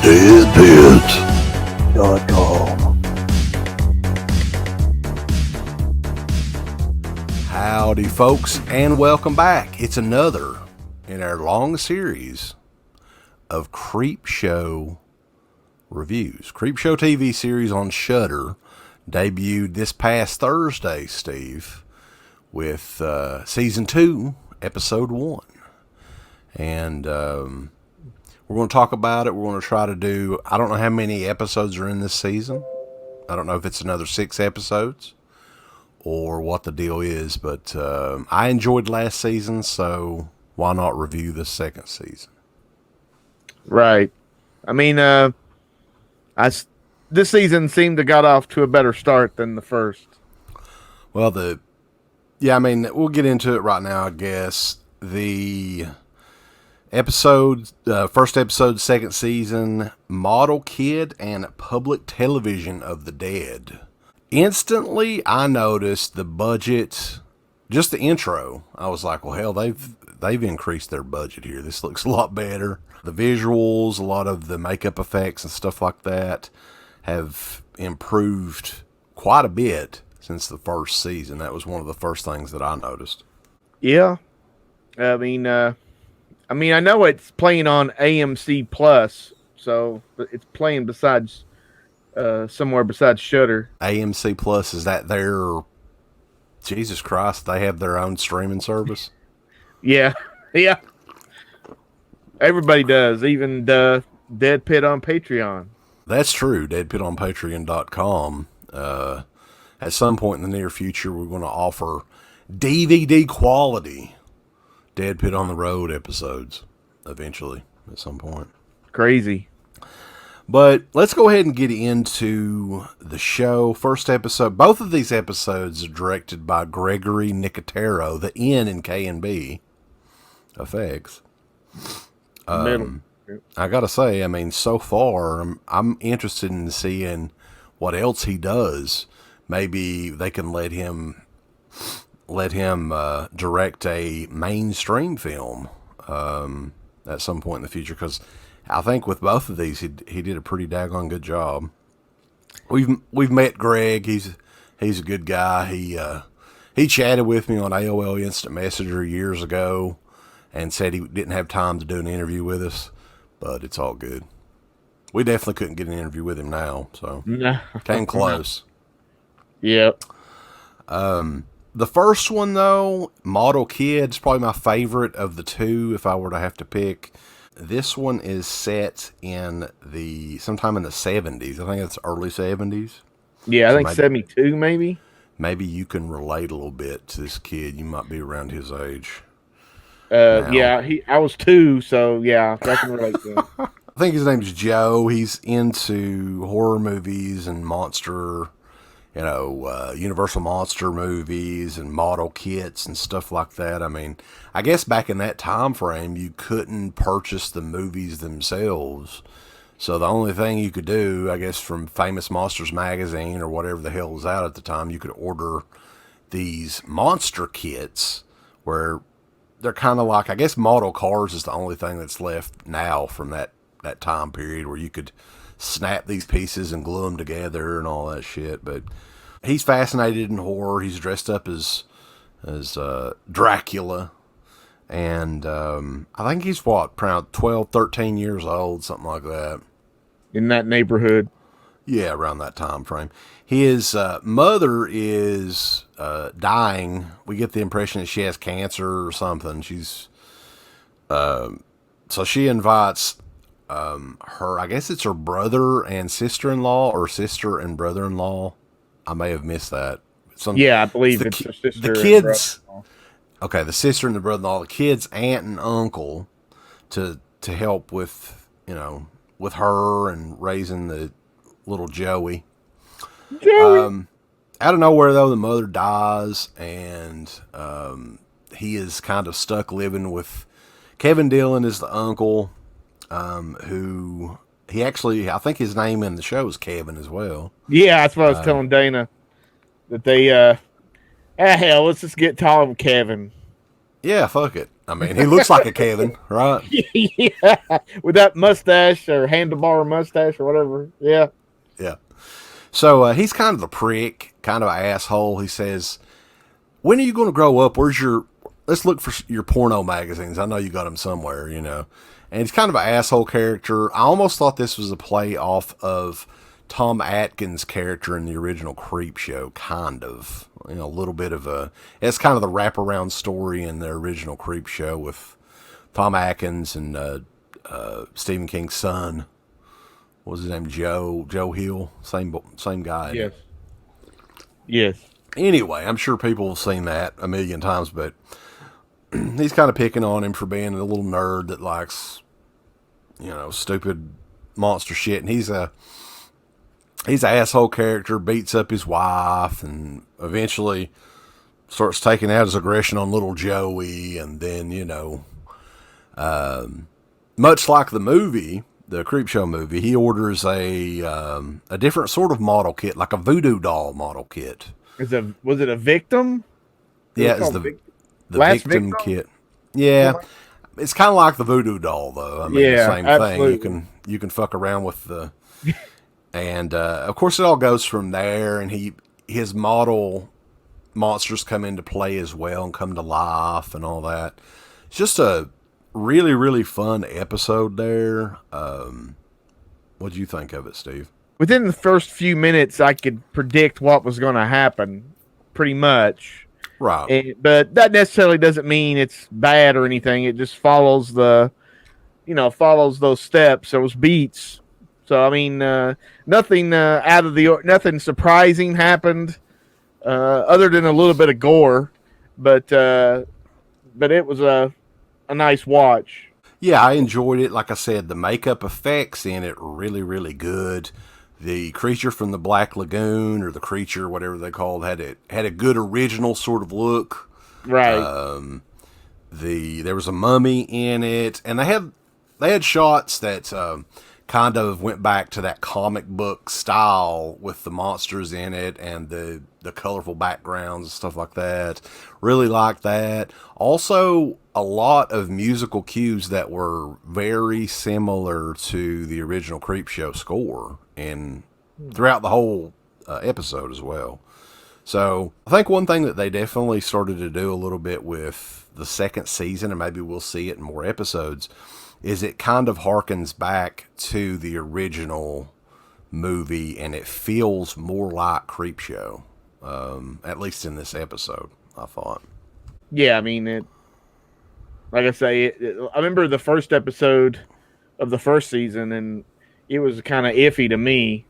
DEADPIT.com. Howdy, folks, and welcome back. It's another in our long series of CREEPSHOW reviews. CREEPSHOW TV series on Shudder debuted this past Thursday, Steve, with Season 2, Episode 1. And we're going to talk about it. We're going to try to do, I don't know how many episodes are in this season. I don't know if it's another 6 episodes or what the deal is, but I enjoyed last season, so why not review the second season? Right. I mean, this season seemed to got off to a better start than the first. Well, we'll get into it right now, I guess. The first episode, second season, Model Kid and Public Television of the Dead. Instantly, I noticed the budget, just the intro. I was like, well, hell, they've increased their budget here. This looks a lot better. The visuals, a lot of the makeup effects and stuff like that have improved quite a bit since the first season. That was one of the first things that I noticed. Yeah. I mean, I know it's playing on AMC Plus, so it's playing besides somewhere besides Shudder. AMC Plus, is that their? Jesus Christ, they have their own streaming service. Yeah. Everybody does, even the DEADPIT on Patreon. That's true. DEADPITonPatreon.com. At some point in the near future, we're going to offer DVD quality DEADPIT on the Road episodes eventually at some point. Crazy. But let's go ahead and get into the show. First episode, both of these episodes are directed by Gregory Nicotero, the N in K&B effects. I gotta say, I mean, so far, I'm interested in seeing what else he does. Maybe they can let him direct a mainstream film at some point in the future, because I think with both of these he did a pretty daggone good job. We've met Greg. He's a good guy. He chatted with me on AOL Instant Messenger years ago and said he didn't have time to do an interview with us, but it's all good. We definitely couldn't get an interview with him now, so came close. Yep. The first one, though, Model Kid, is probably my favorite of the two if I were to have to pick. This one is set in sometime in the 70s. I think it's early 70s. Yeah, I think 72 maybe. Maybe you can relate a little bit to this kid. You might be around his age. Yeah, I was 2, so yeah, I can relate to him. I think his name's Joe. He's into horror movies and monster, Universal Monster movies and model kits and stuff like that. I mean, I guess back in that time frame, you couldn't purchase the movies themselves. So the only thing you could do, I guess, from Famous Monsters magazine or whatever the hell was out at the time, you could order these monster kits where they're kind of like, I guess model cars is the only thing that's left now from that time period where you could snap these pieces and glue them together and all that shit. But he's fascinated in horror. He's dressed up as Dracula. And I think he's around 12, 13 years old, something like that. In that neighborhood. Yeah, around that time frame. His mother is dying. We get the impression that she has cancer or something. She's so she invites her, I guess it's her brother and sister-in-law, or sister and brother-in-law. I may have missed that. I believe it's her sister. The kids. Okay, the sister and the brother-in-law, the kids' aunt and uncle, to help with with her and raising the little Joey. Out of nowhere, though, the mother dies, and he is kind of stuck living with Kevin Dillon is the uncle, who he actually, I think his name in the show is Kevin as well. Yeah, that's what I was telling Dana, that they, hell, let's just get Tom Kevin. Yeah, fuck it. I mean, he looks like a Kevin, right? Yeah, with that mustache or handlebar mustache or whatever. Yeah. Yeah. So he's kind of the prick, kind of an asshole. He says, when are you going to grow up? Let's look for your porno magazines. I know you got them somewhere, you know. And he's kind of an asshole character. I almost thought this was a play off of Tom Atkins' character in the original Creepshow, kind of. You know, a little bit of it's kind of the wraparound story in the original Creepshow with Tom Atkins and Stephen King's son. What was his name? Joe Hill? Same guy. Yes. Yes. Anyway, I'm sure people have seen that a million times, but he's kind of picking on him for being a little nerd that likes, you know, stupid monster shit. And he's an asshole character, beats up his wife, and eventually starts taking out his aggression on little Joey. And then, you know, much like the movie, the Creepshow movie, he orders a different sort of model kit, like a voodoo doll model kit. Was it a victim? Yeah, it's the victim kit. Yeah, it's kind of like the voodoo doll, though. I mean, the same absolutely. thing. You can fuck around with the, and of course it all goes from there. And his model monsters come into play as well and come to life and all that. It's just a really, really fun episode there. What do you think of it, Steve? Within the first few minutes, I could predict what was going to happen, pretty much. Right. But that necessarily doesn't mean it's bad or anything. It just follows follows those steps, those beats. So I mean, nothing nothing surprising happened, other than a little bit of gore. But it was a nice watch. Yeah, I enjoyed it. Like I said, the makeup effects in it were really, really good. The creature from the Black Lagoon, or the creature, whatever they called, had a good original sort of look. Right. There was a mummy in it, and they had shots that kind of went back to that comic book style with the monsters in it and the colorful backgrounds and stuff like that. Really liked that. Also, a lot of musical cues that were very similar to the original Creepshow score and throughout the whole episode as well. So I think one thing that they definitely started to do a little bit with the second season, and maybe we'll see it in more episodes, is it kind of harkens back to the original movie, and it feels more like Creepshow, at least in this episode, I thought. Yeah, I mean, like I say, I remember the first episode of the first season, and it was kind of iffy to me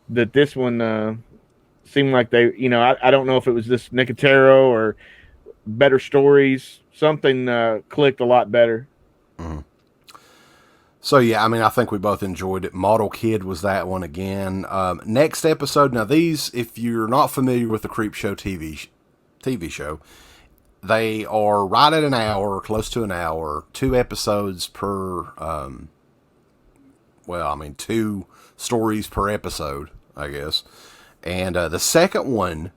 that this one seemed like they, I don't know if it was this Nicotero or better stories. Something clicked a lot better. Mm-hmm. So, yeah, I mean, I think we both enjoyed it. Model Kid was that one again. Next episode, now these, if you're not familiar with the Creepshow TV show, they are right at an hour, or close to an hour, 2 episodes per, 2 stories per episode, I guess. And the second one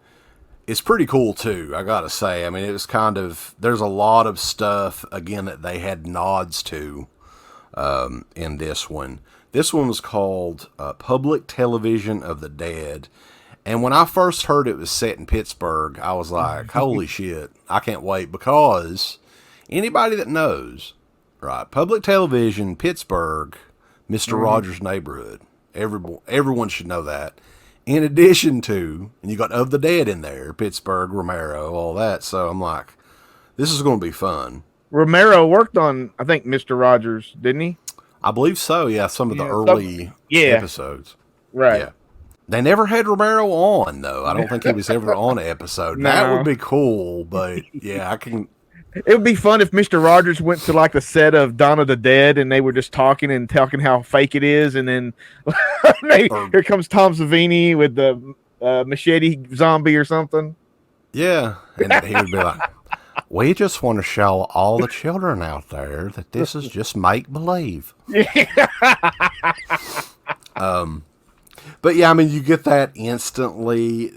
is pretty cool, too, I gotta say. I mean, it was kind of, there's a lot of stuff, again, that they had nods to in this one. This one was called Public Television of the Dead. And when I first heard it was set in Pittsburgh, I was like, holy shit, I can't wait. Because anybody that knows, right, public television, Pittsburgh, Mr. Rogers' Neighborhood, everyone should know that. In addition to, and you got Of the Dead in there, Pittsburgh, Romero, all that. So I'm like, this is going to be fun. Romero worked on, I think, Mr. Rogers, didn't he? I believe so, yeah, some of the early episodes. Right. Yeah. They never had Romero on, though. I don't think he was ever on an episode. No. That would be cool, but yeah, I can. It would be fun if Mr. Rogers went to like the set of Dawn of the Dead and they were just talking how fake it is, and then here comes Tom Savini with the machete zombie or something. Yeah, and he would be like, "We just want to show all the children out there that this is just make believe." But yeah, I mean, you get that instantly.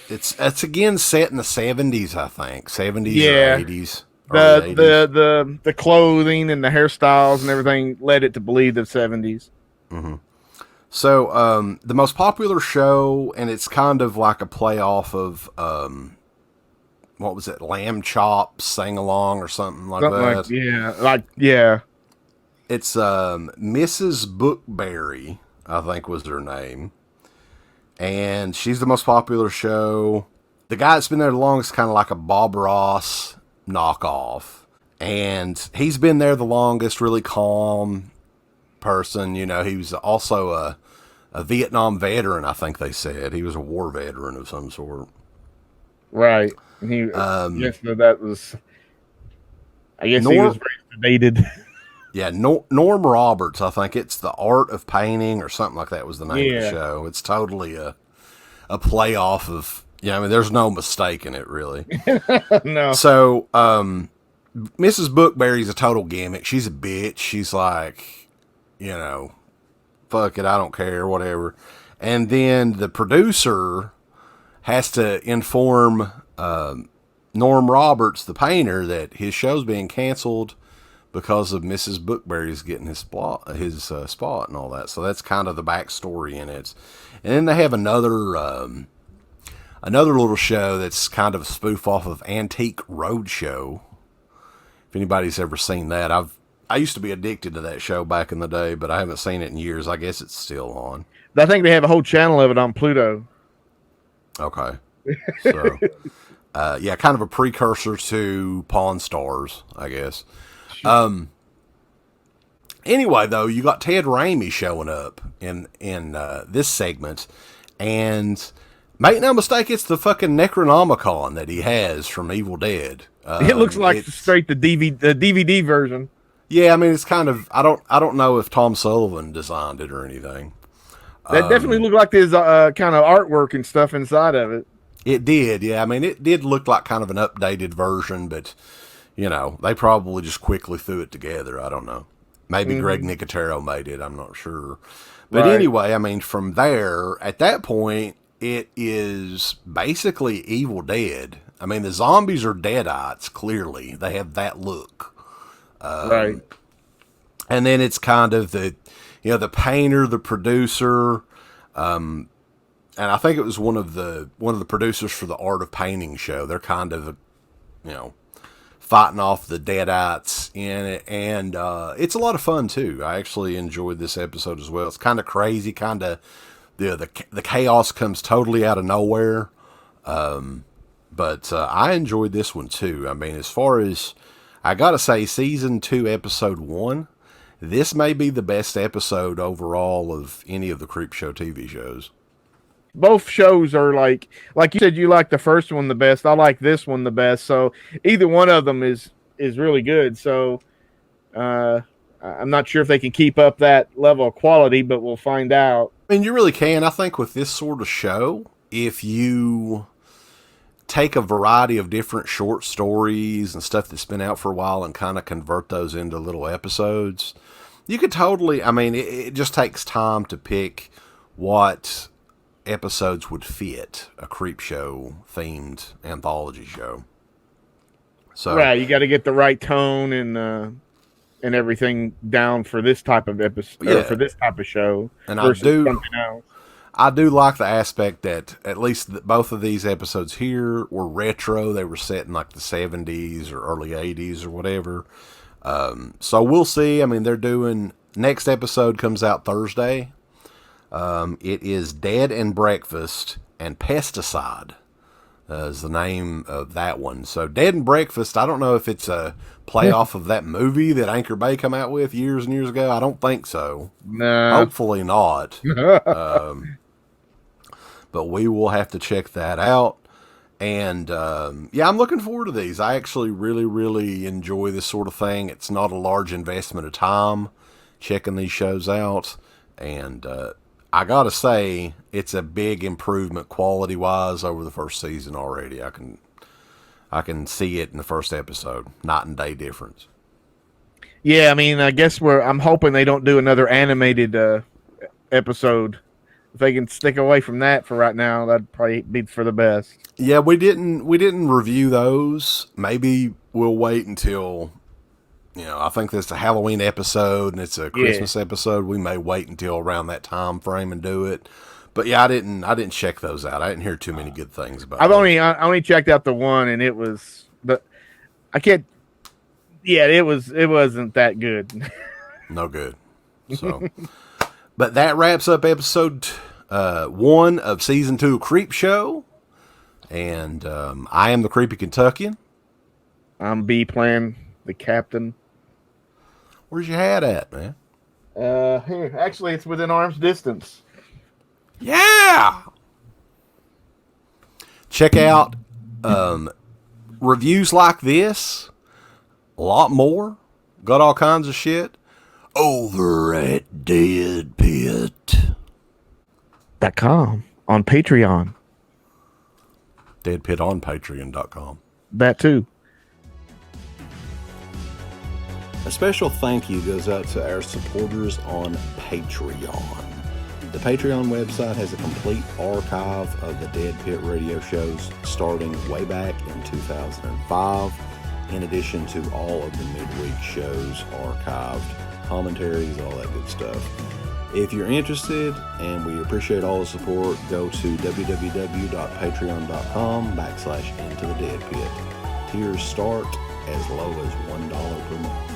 It's again set in the 70s, I think, 70s or 80s. early The 80s. the clothing and the hairstyles and everything led it to believe the 70s. So the most popular show, and it's kind of like a play off of what was it, Lamb Chop Sing Along or something like Something like that. yeah. It's Mrs. Bookberry, I think was her name, and she's the most popular show. The guy that's been there the longest, kind of like a Bob Ross knockoff, and he's been there the longest. Really calm person, you know. He was also a Vietnam veteran, I think they said. He was a war veteran of some sort. Right. And he yes, that was I guess he was very sedated. Yeah, Norm Roberts, I think it's The Art of Painting or something like that was the name of the show. It's totally a play off of, I mean, there's no mistake in it, really. No. So, Mrs. Bookberry's a total gimmick. She's a bitch. She's like, fuck it, I don't care, whatever. And then the producer has to inform Norm Roberts, the painter, that his show's being canceled because of Mrs. Bookberry's getting his spot and all that. So that's kind of the backstory in it. And then they have another little show that's kind of a spoof off of Antique Roadshow. If anybody's ever seen that, I used to be addicted to that show back in the day, but I haven't seen it in years. I guess it's still on. I think they have a whole channel of it on Pluto. Okay. So, yeah, kind of a precursor to Pawn Stars, I guess. Anyway, though, you got Ted Raimi showing up in this segment, and make no mistake, it's the fucking Necronomicon that he has from Evil Dead. It looks like straight the DVD version. Yeah, I mean, it's kind of, I don't know if Tom Sullivan designed it or anything. That definitely looked like there's kind of artwork and stuff inside of it. It did, yeah. I mean, it did look like kind of an updated version, but they probably just quickly threw it together. I don't know. Maybe Greg Nicotero made it. I'm not sure. But anyway, I mean, from there, at that point, it is basically Evil Dead. I mean, the zombies are deadites, clearly. They have that look. Right. And then it's kind of the painter, the producer, and I think it was one of the producers for the Art of Painting show. They're kind of, fighting off the deadites in it, and it's a lot of fun too. I actually enjoyed this episode as well. It's kind of crazy, kind of the chaos comes totally out of nowhere, but I enjoyed this one too. I mean, as far as I gotta say, season 2, episode 1, this may be the best episode overall of any of the Creepshow TV shows. Both shows are like you said, you like the first one the best. I like this one the best. So either one of them is really good. So I'm not sure if they can keep up that level of quality, but we'll find out. I mean, you really can. I think with this sort of show, if you take a variety of different short stories and stuff that's been out for a while and kind of convert those into little episodes, you could totally, I mean, it just takes time to pick what episodes would fit a Creepshow themed anthology show. So right, you got to get the right tone and everything down for this type of episode, or for this type of show. And versus something else. I do like the aspect that at least both of these episodes here were retro. They were set in like the 70s or early 80s or whatever. So we'll see. I mean, they're doing, next episode comes out Thursday. It is Dead and Breakfast and Pesticide is the name of that one. So Dead and Breakfast, I don't know if it's a play off of that movie that Anchor Bay come out with years and years ago. I don't think so. No. Hopefully not. But we will have to check that out. And yeah, I'm looking forward to these. I actually really, really enjoy this sort of thing. It's not a large investment of time checking these shows out. And I gotta say, it's a big improvement quality-wise over the first season already. I can see it in the first episode, night and day difference. Yeah, I mean, I guess I'm hoping they don't do another animated episode. If they can stick away from that for right now, that'd probably be for the best. Yeah, we didn't review those. Maybe we'll wait until, I think this is a Halloween episode and it's a Christmas episode. We may wait until around that time frame and do it. But yeah, I didn't check those out. I didn't hear too many good things about it. I only checked out the one, and it was, but I can't. Yeah, it wasn't that good. No good. So, but that wraps up episode 1 of season 2 of CREEPSHOW. And I am the Creepy Kentuckian. I'm B playing the captain. Where's your hat at, man? Here, actually, it's within arm's distance. Yeah. Check out reviews like this. A lot more. Got all kinds of shit over at DeadPit.com on Patreon. DeadPit on Patreon.com. That too. A special thank you goes out to our supporters on Patreon. The Patreon website has a complete archive of the Dead Pit radio shows starting way back in 2005, in addition to all of the midweek shows archived, commentaries, all that good stuff. If you're interested, and we appreciate all the support, go to www.patreon.com/Into the Dead Pit. Tiers start as low as $1 per month.